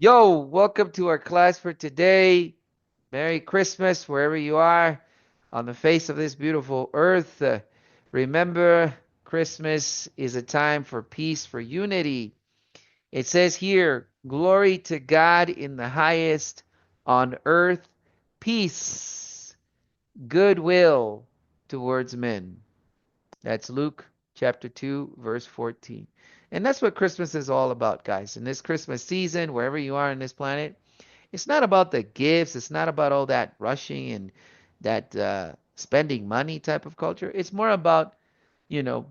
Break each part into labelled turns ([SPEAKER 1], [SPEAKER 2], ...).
[SPEAKER 1] Yo, welcome to our class for today. Merry Christmas, wherever you are on the face of this beautiful earth. Remember, Christmas is a time for peace, for unity. It says here, glory to God in the highest, on earth, peace, goodwill towards men. That's Luke chapter 2, verse 14. And that's what Christmas is all about, guys. In this Christmas season, wherever you are on this planet, it's not about the gifts. It's not about all that rushing and that spending money type of culture. It's more about,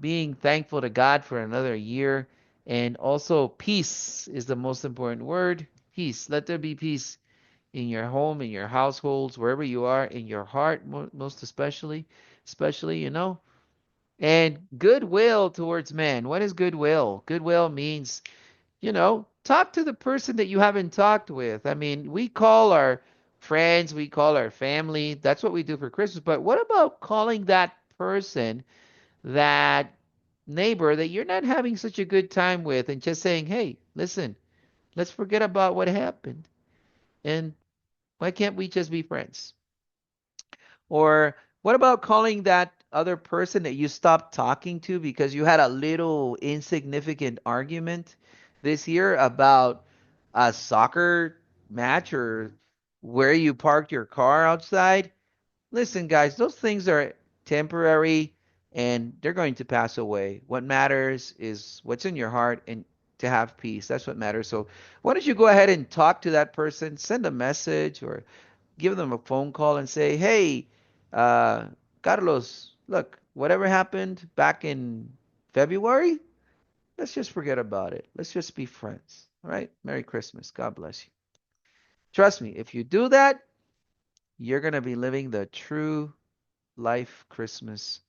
[SPEAKER 1] being thankful to God for another year. And also, peace is the most important word. Peace. Let there be peace in your home, in your households, wherever you are, in your heart, most especially. And goodwill towards men. What is goodwill? Goodwill means talk to the person that you haven't talked with. I mean, we call our friends, we call our family. That's what we do for Christmas. But what about calling that person, that neighbor that you're not having such a good time with, and just saying, hey, listen, let's forget about what happened. And why can't we just be friends? Or what about calling that other person that you stopped talking to because you had a little insignificant argument this year about a soccer match or where you parked your car outside? Listen, guys, those things are temporary and they're going to pass away. What matters is what's in your heart and to have peace. That's what matters. So, why don't you go ahead and talk to that person, send a message or give them a phone call and say, hey, uh, Carlos, look, whatever happened back in February, let's just forget about it. Let's just be friends. All right? Merry Christmas. God bless you. Trust me, if you do that, you're going to be living the true life Christmas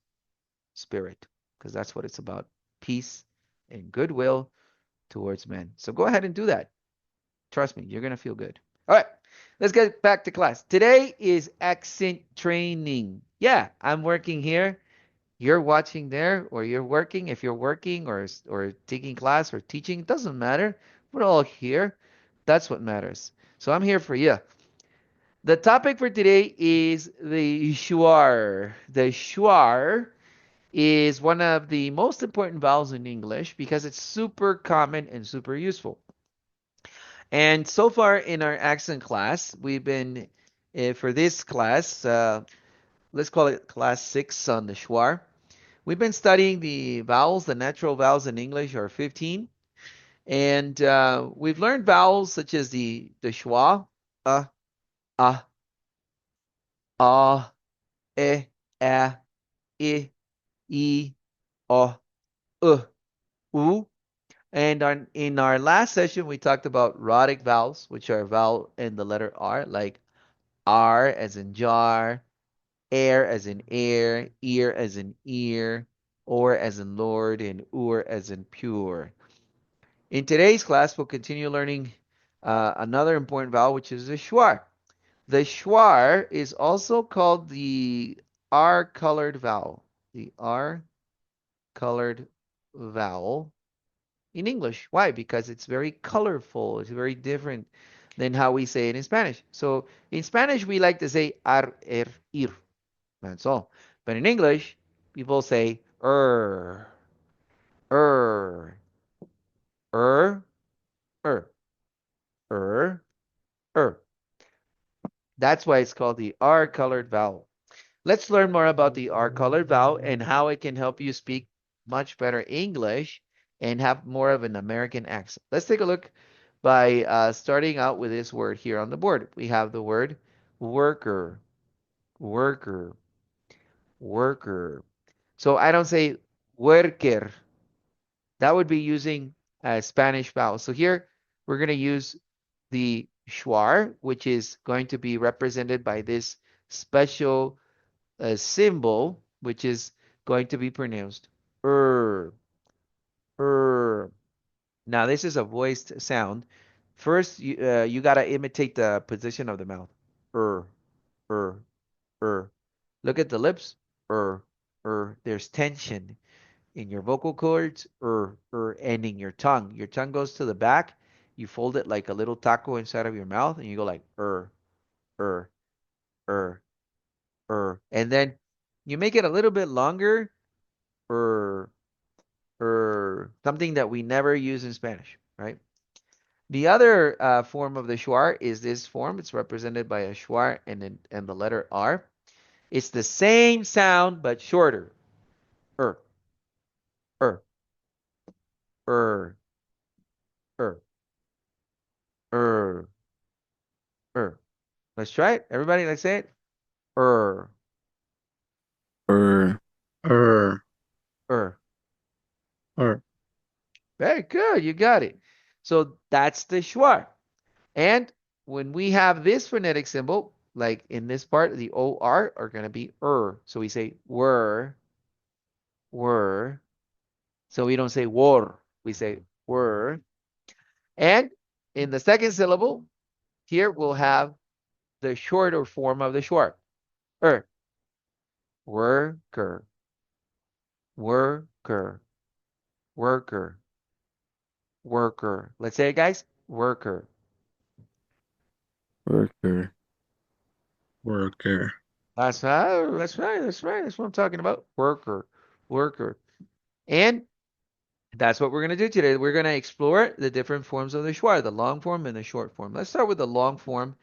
[SPEAKER 1] spirit because that's what it's about, peace and goodwill towards men. So go ahead and do that. Trust me, you're going to feel good. All right, let's get back to class. Today is accent training. Yeah, I'm working here. You're watching there, or you're working. If you're working or taking class or teaching, it doesn't matter. We're all here. That's what matters. So I'm here for you. The topic for today is the schwar. The schwar is one of the most important vowels in English because it's super common and super useful. And so far in our accent class, we've been, for this class, let's call it class 6 on the schwa. We've been studying the vowels, the natural vowels in English are 15. And we've learned vowels such as the schwa, uh, ah, ah, eh, ah, I, o, u. And in our last session, we talked about rhotic vowels, which are vowel in the letter R, like R as in jar, air as in air, ear as in ear, or as in Lord, and ur as in pure. In today's class, we'll continue learning another important vowel, which is the schwa. The schwa is also called the R-colored vowel. The R-colored vowel in English. Why? Because it's very colorful. It's very different than how we say it in Spanish. So in Spanish, we like to say ar, er, ir. That's all. But in English, people say er, er, er, er, er. That's why it's called the R-colored vowel. Let's learn more about the R-colored vowel and how it can help you speak much better English and have more of an American accent. Let's take a look by starting out with this word here on the board. We have the word worker, worker, worker. So I don't say worker. That would be using a Spanish vowel. So here we're going to use the schwa, which is going to be represented by this special symbol, which is going to be pronounced er, er. Now, this is a voiced sound. First, you got to imitate the position of the mouth. Er, er, er. Look at the lips. Er, er. There's tension in your vocal cords. Er, er. And in your tongue. Your tongue goes to the back. you fold it like a little taco inside of your mouth, and you go like er, er, and then you make it a little bit longer, er, something that we never use in Spanish, right? The other form of the schwa is this form. It's represented by a schwa and the letter R. It's the same sound but shorter. Er, er, er, er, er, er. Let's try it. Everybody, let's say it. Er,
[SPEAKER 2] Er.
[SPEAKER 3] Er.
[SPEAKER 1] er.
[SPEAKER 3] Er.
[SPEAKER 1] Very good. You got it. So that's the schwa. And when we have this phonetic symbol, like in this part, the OR are going to be So we say were. So we don't say war. We say were. And in the second syllable, here we'll have the shorter form of the schwa. Worker. Worker. Worker. Worker. Let's say it, guys. Worker.
[SPEAKER 2] Worker.
[SPEAKER 3] Worker.
[SPEAKER 1] That's right. That's right. That's right. That's what I'm talking about. Worker. Worker. And that's what we're going to do today. We're going to explore the different forms of the schwa, the long form and the short form. Let's start with the long form.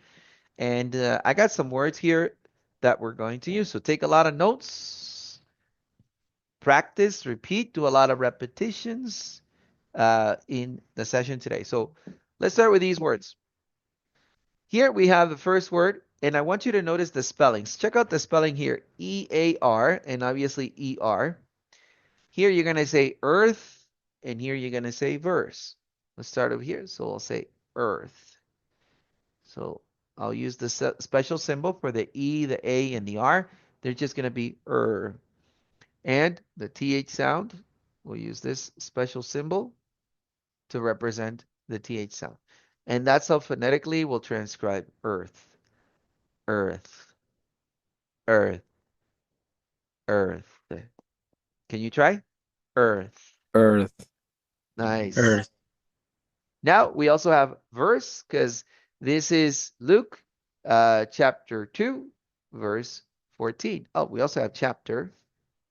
[SPEAKER 1] And I got some words here that we're going to use. So take a lot of notes, practice, repeat, do a lot of repetitions in the session today. So let's start with these words. Here we have the first word, and I want you to notice the spellings. Check out the spelling here, E-A-R, and obviously E-R. Here you're going to say earth, and here you're going to say verse. Let's start over here. So I'll say earth. So I'll use the special symbol for the E, the A, and the R. They're just going to be And the TH sound, we'll use this special symbol to represent the TH sound. And that's how phonetically we'll transcribe earth, earth, earth, earth. Can you try? Earth.
[SPEAKER 2] Earth.
[SPEAKER 1] Nice.
[SPEAKER 3] Earth.
[SPEAKER 1] Now we also have verse because this is Luke chapter 2, verse 14. Oh, we also have chapter.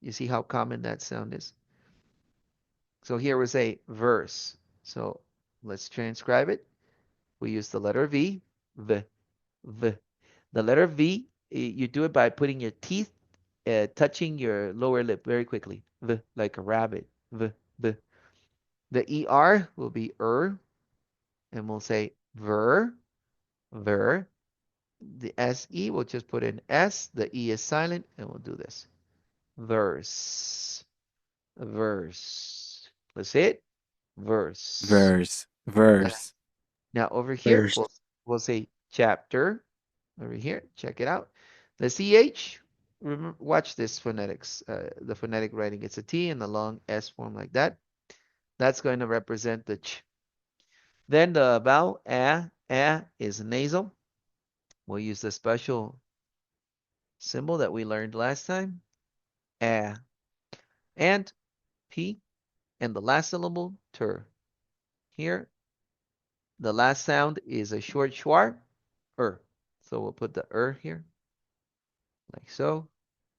[SPEAKER 1] You see how common that sound is? So here we say verse. So let's transcribe it. We use the letter V, V, V. The letter V, you do it by putting your teeth touching your lower lip very quickly. V, like a rabbit. V, V. The ER will be and we'll say ver, ver. The SE, we'll just put an S. The E is silent, and we'll do this. Verse, verse. Let's say it. Verse.
[SPEAKER 2] Verse. Verse.
[SPEAKER 1] Now over here,
[SPEAKER 3] Verse.
[SPEAKER 1] we'll say chapter. Over here, check it out. The CH, remember, watch this phonetics, the phonetic writing. It's a T and the long S form like that. That's going to represent the ch. Then the vowel is nasal. We'll use the special symbol that we learned last time. And P, and the last syllable, ter. Here, the last sound is a short schwa, So we'll put the here, like so,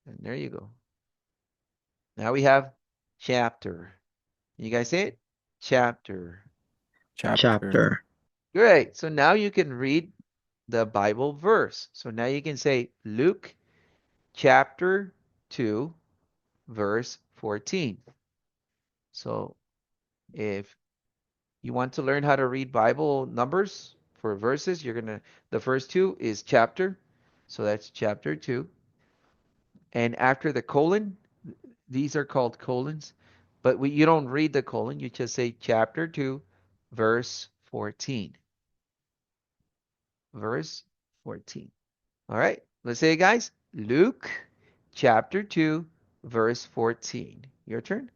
[SPEAKER 1] and there you go. Now we have chapter. You guys say it? Chapter.
[SPEAKER 3] Chapter.
[SPEAKER 1] Great. So now you can read the Bible verse. So now you can say Luke chapter 2, verse 14. So if you want to learn how to read Bible numbers for verses, the first two is chapter. So that's chapter 2. And after the colon, these are called colons, but you don't read the colon. You just say chapter 2, verse 14. Verse 14. All right, let's say it, guys. Luke chapter 2, verse 14. Your turn.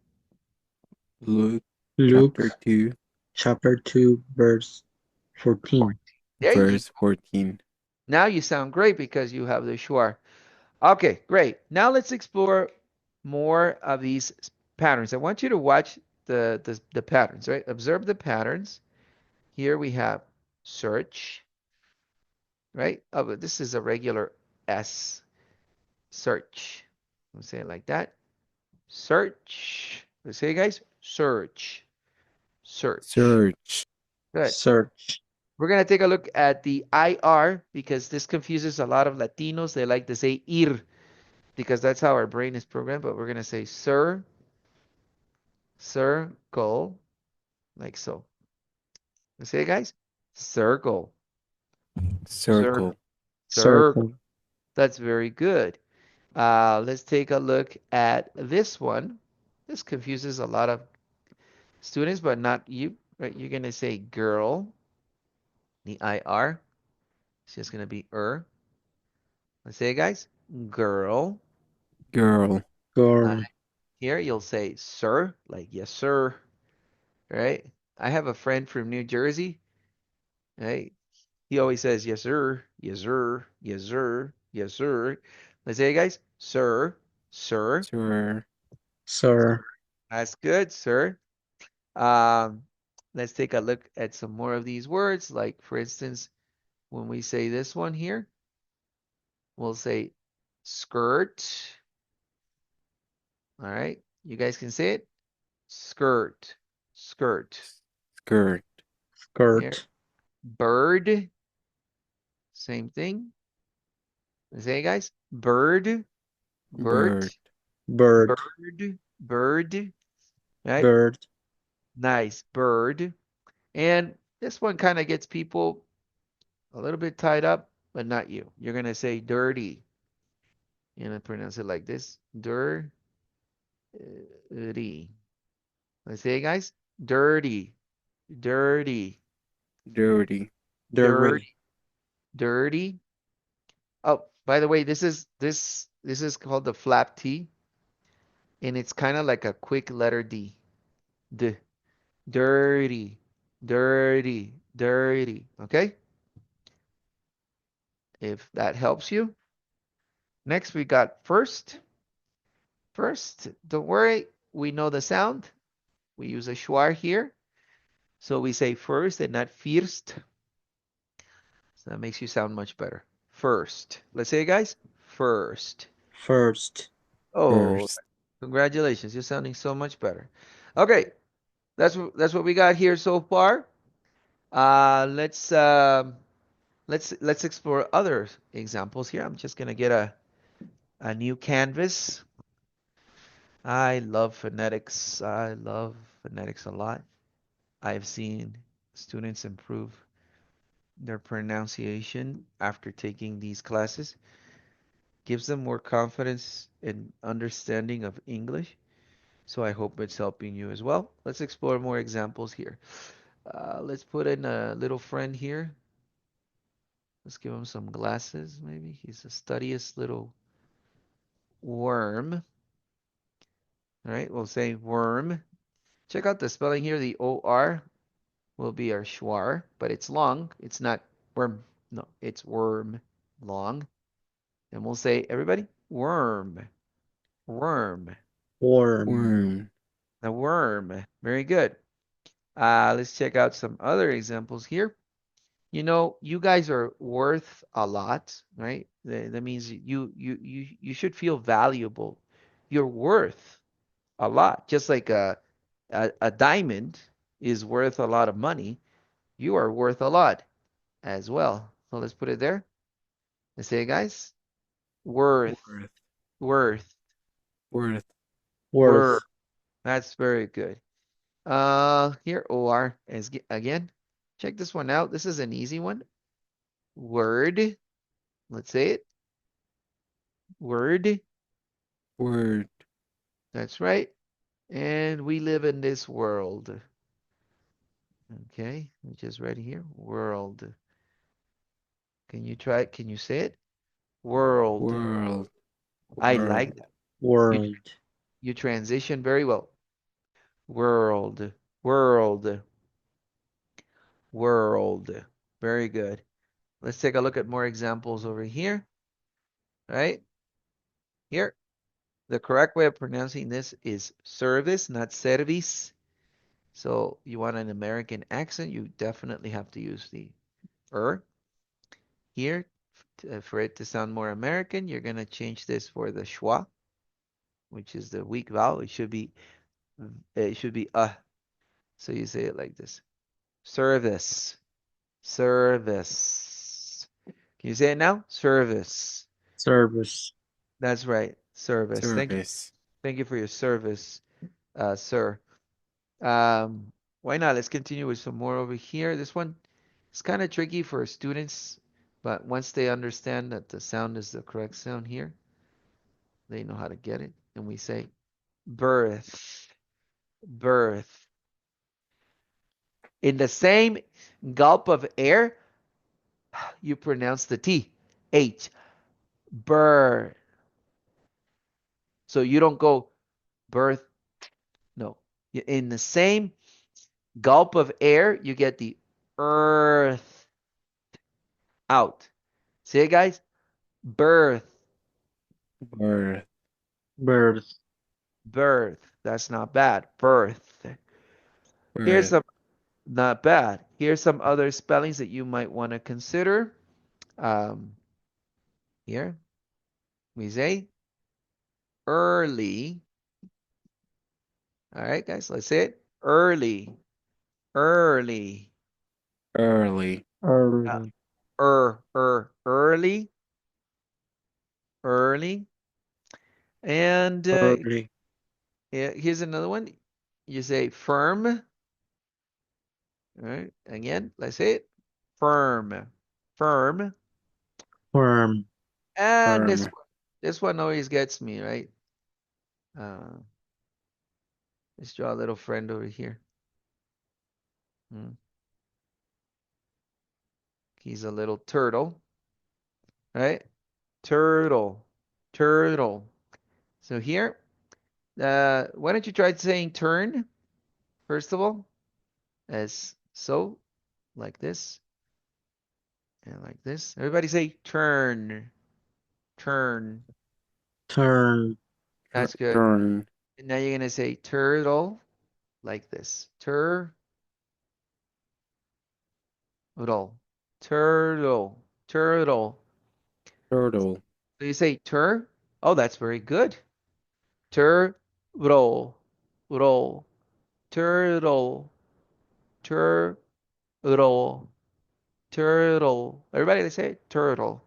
[SPEAKER 2] Luke.
[SPEAKER 3] Luke.
[SPEAKER 2] Chapter 2.
[SPEAKER 3] Chapter 2, verse 14.
[SPEAKER 1] There you
[SPEAKER 2] Verse 14.
[SPEAKER 1] Now you sound great because you have the schwa. Okay, great. Now let's explore more of these patterns. I want you to watch the patterns, right? Observe the patterns. Here we have search, right? Oh, but this is a regular S. Search. Let's say it like that. Search. Let's say it, guys. Search. Search.
[SPEAKER 2] search,
[SPEAKER 1] Good.
[SPEAKER 3] search,
[SPEAKER 1] We're going to take a look at the IR because this confuses a lot of Latinos. They like to say ir because that's how our brain is programmed, but we're going to say circle, like so. Let's say it, guys. Circle.
[SPEAKER 2] circle,
[SPEAKER 1] Circle.
[SPEAKER 3] circle,
[SPEAKER 1] That's very good. Let's take a look at this one. This confuses a lot of students, but not you, right? You're going to say girl. The IR. It's just going to be Let's say it, guys. Girl.
[SPEAKER 2] girl,
[SPEAKER 1] Uh,
[SPEAKER 3] girl,
[SPEAKER 1] Here you'll say sir, like yes, sir, right? I have a friend from New Jersey, right? He always says yes, sir, yes, sir, yes, sir, yes, sir. Let's say it, guys. Sir.
[SPEAKER 2] sir,
[SPEAKER 3] sir,
[SPEAKER 1] That's good, sir. Um, let's take a look at some more of these words. Like, for instance, when we say this one here, we'll say skirt. All right. You guys can say it. Skirt. Skirt.
[SPEAKER 2] skirt,
[SPEAKER 1] Here.
[SPEAKER 3] skirt,
[SPEAKER 1] Bird. Same thing. Say it, guys. Bird. Bird.
[SPEAKER 2] bird,
[SPEAKER 3] bird,
[SPEAKER 1] Bird. Bird. Right?
[SPEAKER 3] bird,
[SPEAKER 1] Nice. Bird. And this one kind of gets people a little bit tied up, but not you. You're going to say dirty. You're going to pronounce it like this. Dirty. Let's say it, guys. Dirty. Dirty.
[SPEAKER 2] dirty,
[SPEAKER 3] dirty,
[SPEAKER 1] Dirty. Dirty. Oh, by the way, this is called the flap T, and it's kind of like a quick letter D. D. Dirty. Dirty. Dirty. Okay? If that helps you. Next, we got first. First, don't worry, we know the sound. We use a schwa here. So we say first and not first. So that makes you sound much better. First. Let's say it, guys. First.
[SPEAKER 3] first,
[SPEAKER 1] Oh,
[SPEAKER 2] first,
[SPEAKER 1] congratulations. You're sounding so much better. Okay, that's what we got here so far. Let's explore other examples here. I'm just gonna get a new canvas. I love phonetics. I love phonetics a lot. I've seen students improve their pronunciation after taking these classes. Gives them more confidence and understanding of English. So I hope it's helping you as well. Let's explore more examples here. Let's put in a little friend here. Let's give him some glasses, maybe. He's the studiest little worm. All right, we'll say worm. Check out the spelling here. The O-R will be our schwar, but it's long. It's not worm. No, it's worm. Long. And we'll say, everybody, worm. Worm.
[SPEAKER 3] worm,
[SPEAKER 2] worm,
[SPEAKER 1] The worm. Very good. Let's check out some other examples here. You know, you guys are worth a lot, right? That means you should feel valuable. You're worth a lot. Just like a diamond is worth a lot of money, you are worth a lot as well. So let's put it there. Let's say it, guys. Worth,
[SPEAKER 2] worth,
[SPEAKER 1] worth,
[SPEAKER 2] worth,
[SPEAKER 1] worth.
[SPEAKER 3] worth,
[SPEAKER 1] That's very good. Here OR is again. Check this one out. This is an easy one. Word. Let's say it. Word.
[SPEAKER 2] word,
[SPEAKER 1] That's right. And we live in this world. Okay, which is right here. World. Can you try it? Can you say it? World.
[SPEAKER 2] world,
[SPEAKER 1] I
[SPEAKER 2] world,
[SPEAKER 1] like that. You
[SPEAKER 3] world,
[SPEAKER 1] you transition very well. World. World. World. Very good. Let's take a look at more examples over here. Right? Here. The correct way of pronouncing this is service, not service. So you want an American accent, you definitely have to use the here. For it to sound more American, you're going to change this for the schwa, which is the weak vowel. It should be. So you say it like this. Service. Service. Can you say it now? Service.
[SPEAKER 3] Service.
[SPEAKER 1] That's right. Service. Thank you.
[SPEAKER 2] service,
[SPEAKER 1] Thank you for your service, sir. Um, why not? Let's continue with some more over here. This one is kind of tricky for students, but once they understand that the sound is the correct sound here, they know how to get it. And we say birth, birth. In the same gulp of air, you pronounce the T, H, birth. So you don't go birth, no. In the same gulp of air, you get the earth out. See it, guys? Birth,
[SPEAKER 2] birth,
[SPEAKER 3] Birth.
[SPEAKER 1] birth. That's not bad. Birth. Here's
[SPEAKER 2] birth,
[SPEAKER 1] some, not bad. Here's some other spellings that you might want to consider. Um, here, we say early. All right, guys, let's say it. Early, early.
[SPEAKER 2] early,
[SPEAKER 3] Early.
[SPEAKER 1] Early, early. And
[SPEAKER 3] Early.
[SPEAKER 1] here's another one. You say firm. All right, again, let's say it. Firm, firm.
[SPEAKER 3] Firm.
[SPEAKER 1] And
[SPEAKER 2] firm,
[SPEAKER 1] this one always gets me, right? Uh, let's draw a little friend over here. Hmm. He's a little turtle, right? Turtle, turtle. So here, why don't you try saying turn, first of all, as so, like this, and like this. Everybody say turn, turn.
[SPEAKER 3] Turn.
[SPEAKER 1] That's good.
[SPEAKER 2] turn,
[SPEAKER 1] And now you're gonna say turtle, like this. Turtle, turtle, turtle.
[SPEAKER 2] turtle,
[SPEAKER 1] So you say tur. Oh, that's very good. Tur, roll, roll, turtle, turtle, turtle. Everybody, they say turtle.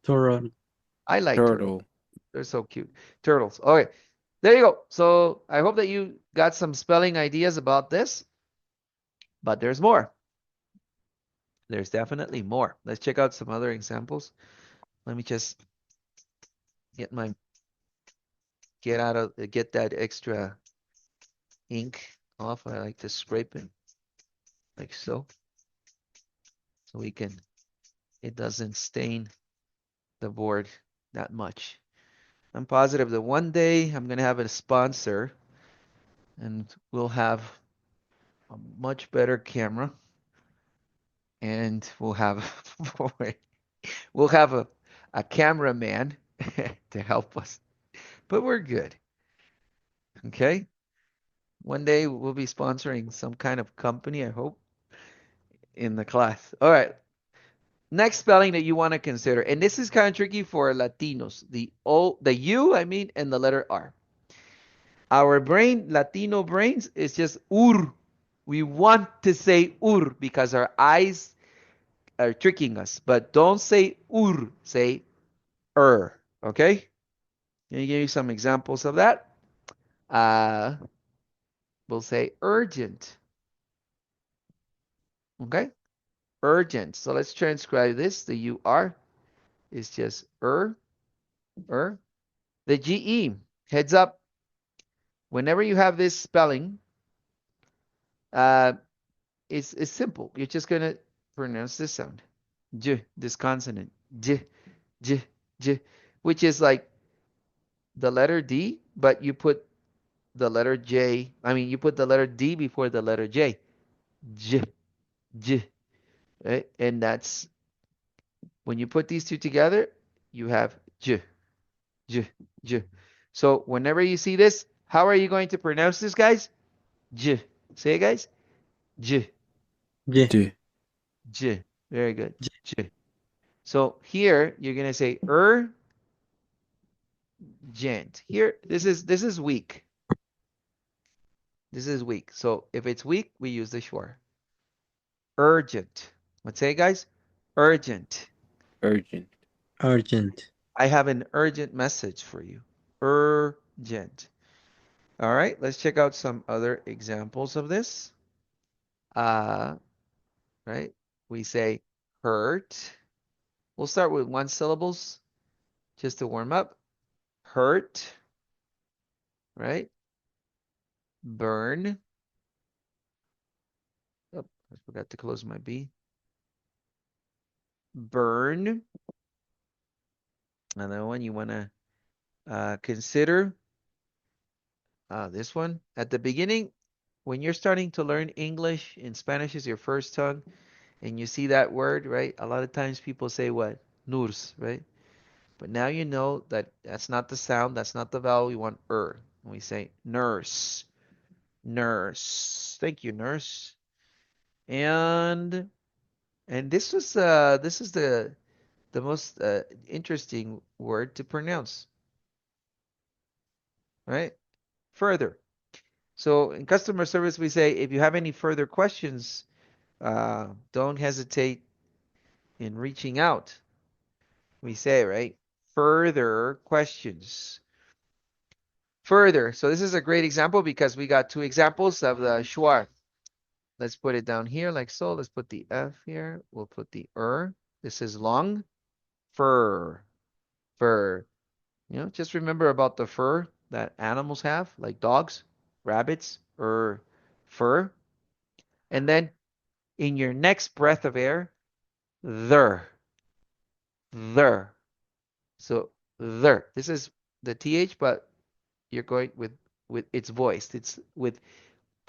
[SPEAKER 3] Turtle.
[SPEAKER 1] I like turtles.
[SPEAKER 2] turtle.
[SPEAKER 1] They're so cute. Turtles. Okay, there you go. So I hope that you got some spelling ideas about this, but there's more. There's definitely more. Let's check out some other examples. Let me just get that extra ink off. I like to scrape it like so, so it doesn't stain the board that much. I'm positive that one day I'm gonna have a sponsor and we'll have a much better camera and we'll have a cameraman to help us. But we're good. Okay? One day we'll be sponsoring some kind of company, I hope, in the class. All right. Next spelling that you want to consider, and this is kind of tricky for Latinos. The U, I mean, and the letter R. Our brain, Latino brains, is just ur. We want to say ur because our eyes are tricking us. But don't say ur, say okay? Let me give you some examples of that. Uh, we'll say urgent, okay? Urgent. So let's transcribe this. The UR is just er. The GE, heads up, whenever you have this spelling, uh, it's simple. You're just going to pronounce this sound. J, this consonant. J, j, j, which is like the letter D, but you put the letter J. I mean, you put the letter D before the letter J. J, j. Right? And that's when you put these two together, you have j, j, j. So whenever you see this, how are you going to pronounce this, guys? J. Say it, guys. J,
[SPEAKER 3] J.
[SPEAKER 2] D.
[SPEAKER 1] j. Very good.
[SPEAKER 3] J.
[SPEAKER 1] J. So here you're gonna say gent. Here, this is weak. This is weak. So if it's weak, we use the schwa. Urgent. Let's say, guys, urgent.
[SPEAKER 2] Urgent.
[SPEAKER 3] Urgent.
[SPEAKER 1] I have an urgent message for you. Urgent. All right, let's check out some other examples of this. Right? We say hurt. We'll start with one syllables just to warm up. Hurt, right? Burn. Oh, I forgot to close my B. Burn. Another one you want to consider. This one. At the beginning, when you're starting to learn English and Spanish is your first tongue, and you see that word, right? A lot of times people say what? Nudos, right? But now you know that that's not the sound, that's not the vowel. We want We say nurse, nurse. Thank you, nurse. And this is the most interesting word to pronounce, right? Further. So in customer service, we say if you have any further questions, don't hesitate in reaching out. We say, right? Further questions. Further. So this is a great example because we got two examples of the schwa. Let's put it down here like so. Let's put the F here. We'll put the This is long. Fur. Fur. Just remember about the fur that animals have, like dogs, rabbits, or fur. And then in your next breath of air, there. There. So there. This is the TH, but you're going with it's voiced. It's with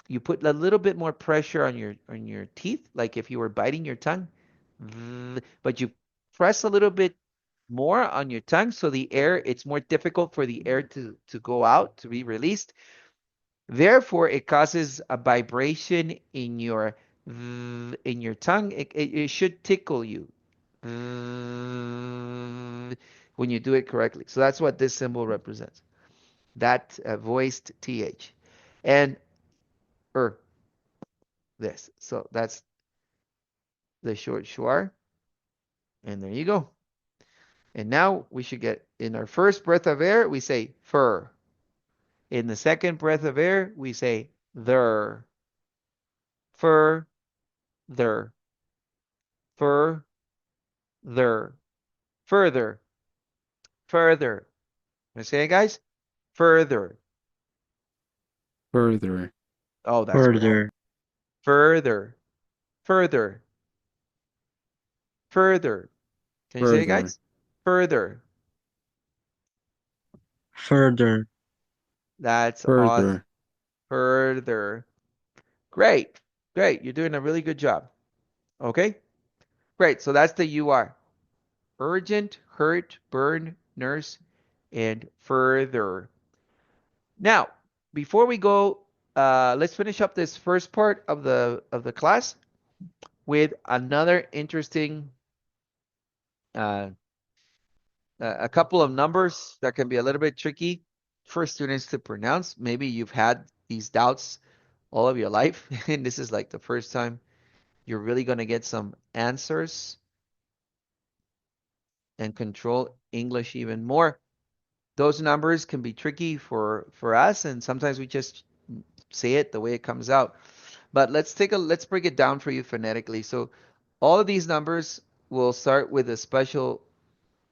[SPEAKER 1] you put a little bit more pressure on your teeth, like if you were biting your tongue, but you press a little bit more on your tongue, so the air it's more difficult for the air to go out to be released. Therefore, it causes a vibration in your tongue. It should tickle you when you do it correctly. So that's what this symbol represents. That voiced th, and this. So that's the short schwa, and there you go. And now we should get in our first breath of air, we say fur. In the second breath of air, we say there. Fur, there. Fur, there. Further, further. You say it, guys? Further.
[SPEAKER 2] Further.
[SPEAKER 1] Oh, that's great.
[SPEAKER 3] Further.
[SPEAKER 1] Further, further, further. Can you say it,
[SPEAKER 2] Further.
[SPEAKER 1] guys? Further.
[SPEAKER 3] Further.
[SPEAKER 1] That's awesome.
[SPEAKER 2] Further.
[SPEAKER 1] Further. Great. Great. You're doing a really good job. Okay? Great. So that's the UR. Urgent, hurt, burn, nurse, and further. Now, before we go, let's finish up this first part of the class with another interesting a couple of numbers that can be a little bit tricky for students to pronounce. Maybe you've had these doubts all of your life, and this is like the first time you're really going to get some answers and control English even more. Those numbers can be tricky for us, and sometimes we just say it the way it comes out. But let's break it down for you phonetically. So all of these numbers will start with a special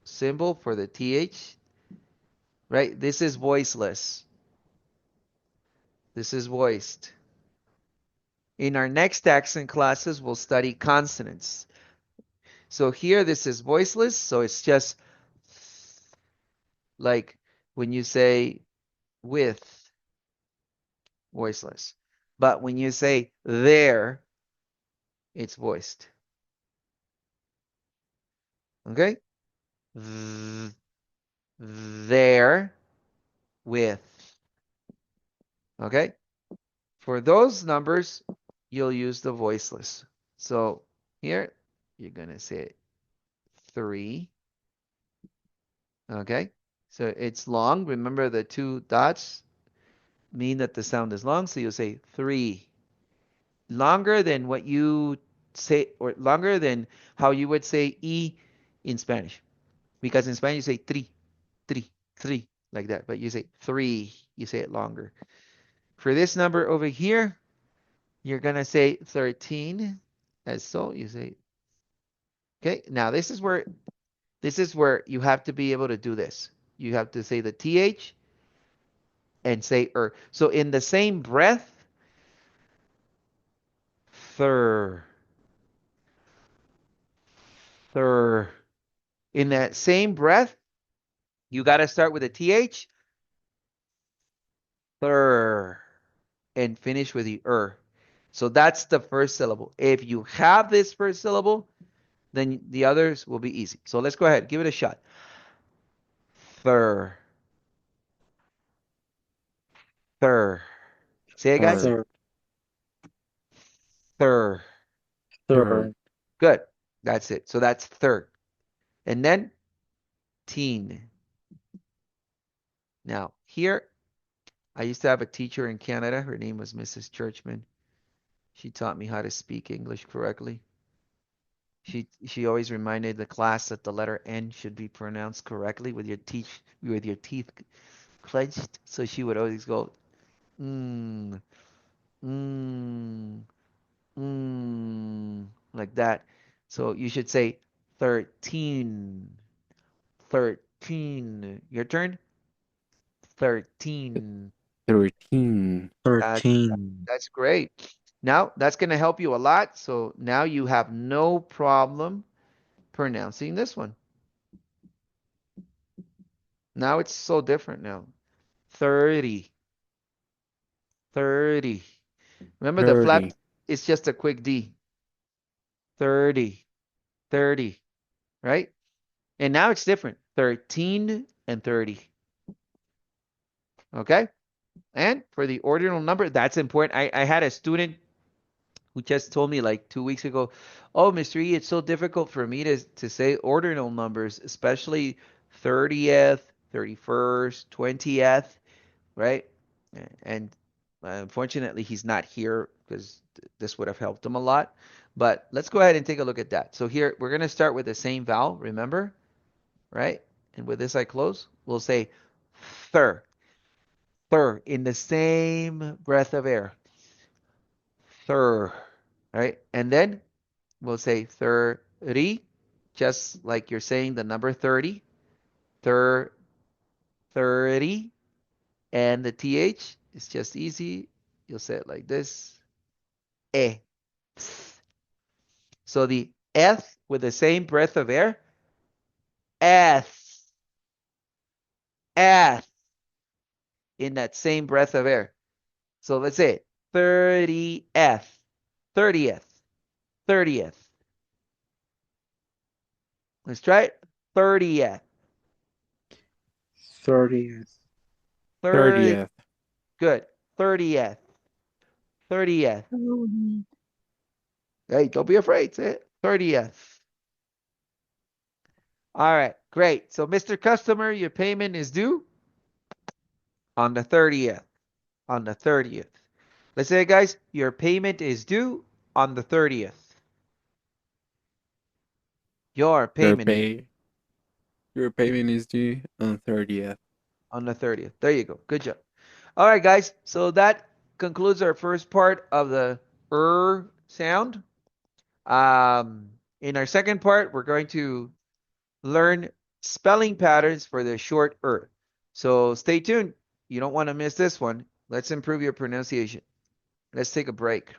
[SPEAKER 1] symbol for the TH, right? This is voiceless. This is voiced. In our next accent classes, we'll study consonants. So here, this is voiceless, so it's just like when you say with, voiceless. But when you say there, it's voiced. Okay? There, with. Okay? For those numbers, you'll use the voiceless. So here, you're going to say 3. Okay? So it's long. Remember the 2 dots mean that the sound is long. So you'll say 3. Longer than what you say, or longer than how you would say E in Spanish. Because in Spanish you say 3, 3, 3, like that. But you say 3. You say it longer. For this number over here, you're going to say 13. As so, you say, okay, now this is where you have to be able to do this. You have to say the TH and say er. So in the same breath, thir, thir. In that same breath, you got to start with a TH, thir, and finish with the er. So that's the first syllable. If you have this first syllable, then the others will be easy. So let's go ahead. Give it a shot. Thir. Thir. Say it, guys.
[SPEAKER 2] Third.
[SPEAKER 3] Third.
[SPEAKER 1] Thir.
[SPEAKER 3] Third.
[SPEAKER 1] Good. That's it. So that's third. And then teen. Now, here, I used to have a teacher in Canada. Her name was Mrs. Churchman. She taught me how to speak English correctly. She always reminded the class that the letter N should be pronounced correctly with your teeth clenched. So she would always go, mm, mm, like that. So you should say 13. 13. Your turn. 13.
[SPEAKER 2] 13.
[SPEAKER 3] 13.
[SPEAKER 1] That's great. Now, that's going to help you a lot. So now you have no problem pronouncing this one. Now it's so different now. 30. 30. Remember the flap
[SPEAKER 2] 30.
[SPEAKER 1] is just a quick D. 30. 30. Right? And now it's different. 13 and 30. Okay? And for the ordinal number, that's important. I had a student who just told me like 2 weeks ago, oh, Mr. E, it's so difficult for me to say ordinal numbers, especially 30th, 31st, 20th, right? And unfortunately, he's not here because this would have helped him a lot. But let's go ahead and take a look at that. So here, we're going to start with the same vowel, remember? Right? And with this I close. We'll say thir, thir, in the same breath of air. Thir, right? And then we'll say 30, just like you're saying the number 30. 30. And the TH is just easy. You'll say it like this. E. So the F with the same breath of air. S. S. In that same breath of air. So let's say it. 30th. 30th. 30th. Let's try it. 30th.
[SPEAKER 3] 30th.
[SPEAKER 2] 30th.
[SPEAKER 1] Good. 30th. 30th. Hey, don't be afraid. Say it. 30th. All right. Great. So, Mr. Customer, your payment is due on the 30th. On the 30th. Let's say it, guys. Your payment is due on the 30th. Your payment
[SPEAKER 2] Your payment is due on 30th.
[SPEAKER 1] on the 30th. There you go. Good job. All right, guys. So that concludes our first part of the sound. In our second part, we're going to learn spelling patterns for the short So stay tuned. You don't want to miss this one. Let's improve your pronunciation. Let's take a break.